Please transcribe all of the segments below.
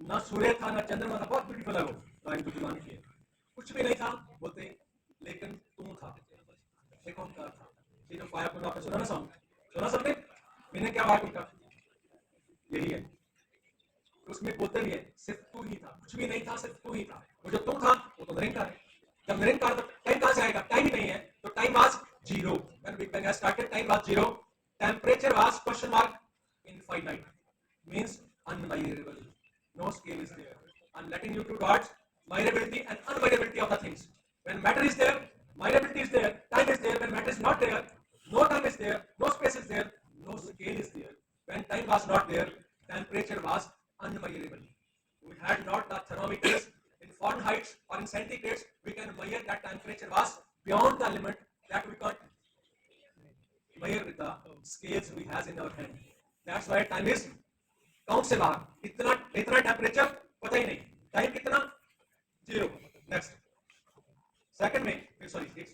ना सूर्य था ना चंद्रमा था, बहुत ब्यूटीफुल है वो, टाइम को जुबान की कुछ भी नहीं था बोलते, लेकिन तुम था, एक ओंकार था। ये जो फायर को आपने सुना ना सॉन्ग, सुना सबने? मैंने क्या बात उनका यही है, उसमें बोलते भी है सिर्फ तू ही था, कुछ भी नहीं था, सिर्फ तू ही था। वो जो तुम था वो तो निरंकार है। जब निरंकार तो टाइम कहां से आएगा? टाइम ही नहीं है, तो time was zero. When big bang started time was zero, temperature was question mark infinite, means unmeasurable, no scale is there. I'm letting you to dodge measurability and unmeasurability of the things. When matter is there, measurability is there, time is there. When matter is not there, no time is there, no space is there, no scale is there. When time was not there, temperature was unmeasurable. We had not the thermometers in Fahrenheit or in centigrades. We can measure that temperature was beyond the limit that we can't measure with the scales we has in our hand. That's why time is count से बाहर, इतना इतना temperature पता ही नहीं, time कितना? Zero. Next second में, sorry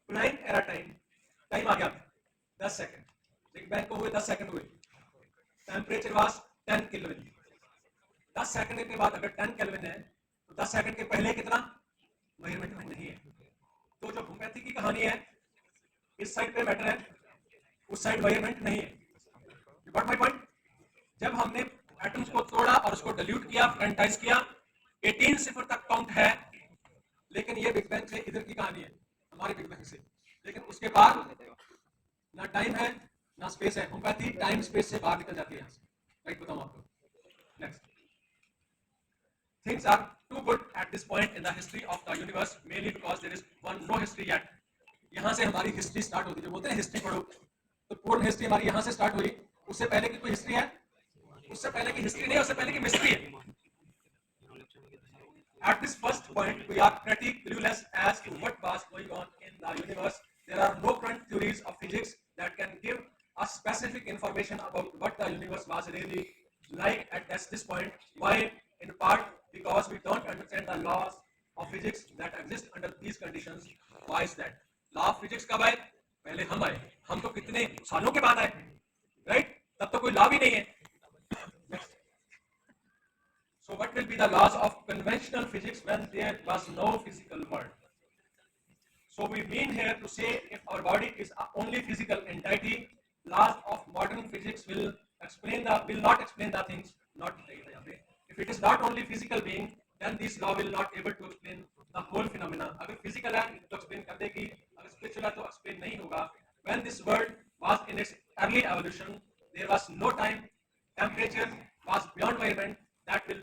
prime era time, time आ गया 10 सेकंड, बिग बैंग को हुए 10 सेकंड हुए, टेम्परेचर वाज 10 केल्विन। 10 सेकंड के बाद अगर 10 केल्विन है तो 10 सेकंड के पहले कितना? मेजरमेंट में नहीं है। तो जो होम्योपैथी की कहानी है, इस साइड पे मैटर है, उस साइड मेजरमेंट नहीं है। You got my point? जब हमने एटम्स को तोड़ा और उसको डिल्यूट किया, फ्रेंटाइज किया, 18 सिफर तक काउंट है, लेकिन ये बिग बैंग से इधर की कहानी है, हमारे बिग बैंग से। लेकिन उसके बाद ना टाइम है ना स्पेस है। होम्योपैथी टाइम स्पेस से बाहर निकल जाती है यहाँ से। राइट, बताऊं आपको? Next, things are too good at this point in the history of the universe, mainly because there is one no history yet. यहाँ से हमारी हिस्ट्री स्टार्ट होती है। जो बोलते हैं हिस्ट्री पढ़ो, तो पूर्ण हिस्ट्री हमारी यहाँ से स्टार्ट हुई। उससे पहले की कोई हिस्ट्री है? उससे पहले की हिस्ट्री नहीं, उससे पहले की मिस्ट्री है। At this first point, we are pretty clueless as to what was going on in the universe. There are no current theories of physics that can give us specific information about what the universe was really like at this point. Why? In part because we don't understand the laws of physics that exist under these conditions. Why is that? Law of physics कब आए? पहले हम आए। हम तो कितने सालों के बाद आए, राइट? तब तो कोई लॉ भी नहीं है। So what will be the laws of conventional physics when there was no physical world? So we mean here to say if our body is only physical entity, laws of modern physics will not explain the things. Not if it is not only physical being, then this law will not able to explain the whole phenomena. अगर physical है तो explain कर देगी, अगर spiritual है तो explain नहीं होगा. When this world was in its early evolution, there was no time, temperature was beyond measurement. That will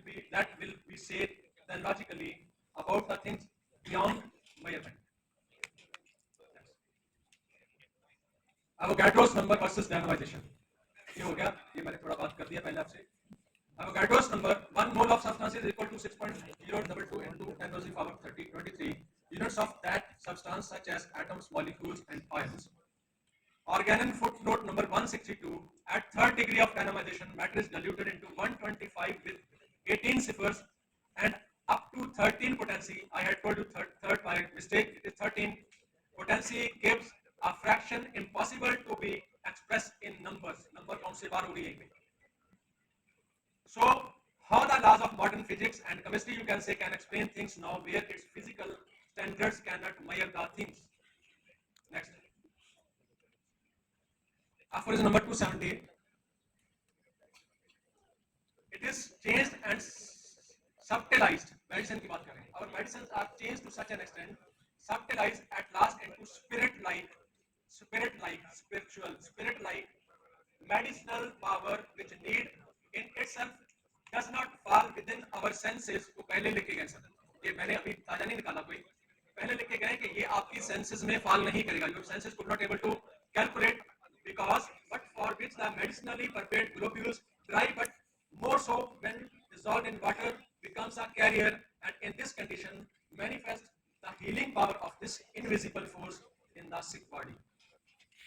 be said then logically about the things beyond measurement. Avogadro's number versus dynamization. ये हो गया, ये मैंने थोड़ा बात कर दिया पहले आपसे। Avogadro's number, one mole of substance is equal to 6.022 into 10 to the power 23 units of that substance, such as atoms, molecules, and ions. Organon footnote number 162. At third degree of dynamization, matter is diluted into 125 with 18 ciphers and up to 13 potency. I had told you third by mistake, it is 13. Potency gives a fraction impossible to be expressed in numbers. Number count se baar ho gayi hai. So how the laws of modern physics and chemistry, you can say, can explain things now where its physical standards cannot measure the things. Next. Aphorism number 278. It is changed and subtilized. Medicine की बात कर रहे हैं. Our medicines are changed to such an extent, subtilized at last into spirit-like medicinal power, which need in itself does not fall within our senses. तो पहले लिखे गए sir, ये मैंने अभी ताजा नहीं निकाला कोई, पहले लिखे गए कि ये आपकी सेंसेस में फॉल नहीं करेगा. Your senses could not able to calculate because but for which the medicinally prepared globules dry but more so when dissolved in water becomes a carrier, and in this condition manifest the healing power of this invisible force in the sick body.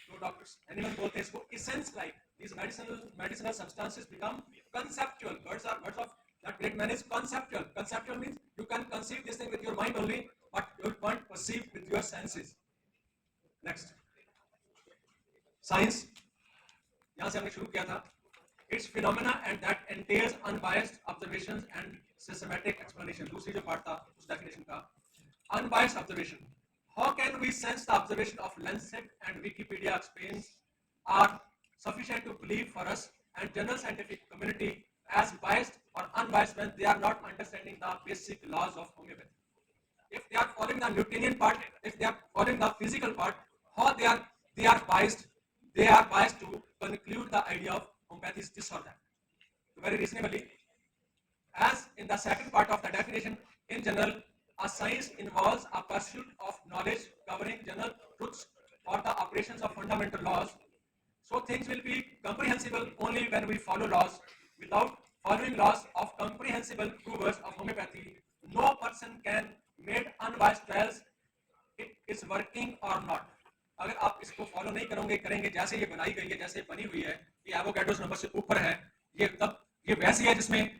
तो doctors animal बोलते हैं इसको essence like. These medicinal substances become conceptual. Words of that great man is conceptual. Conceptual means you can conceive this thing with your mind only, but you can't perceive with your senses. Next, science, यहां से हमने शुरू किया था. its phenomena and that entails unbiased observations and systematic explanation. दूसरी जो part था उस definition का unbiased observation. How can we sense the observation of Lancet and Wikipedia explains are sufficient to believe for us and general scientific community as biased or unbiased when they are not understanding the basic laws of homeopathy? If they are following the Newtonian part, if they are following the physical part, how they are biased. They are biased to conclude the idea of homeopathy is this or that. Very reasonably, as in the second part of the definition, in general, a science involves a pursuit of knowledge covering general truths or the operations of fundamental laws. So things will be comprehensible only when we follow laws. Without following laws of comprehensible provers of homeopathy, no person can make unbiased trials it is working or not. अगर आप इसको follow नहीं करोगे करेंगे जैसे ये बनाई गई है जैसे बनी हुई है ये एवोगाड्रोस नंबर से ऊपर है ये तब ये वैसी है जिसमें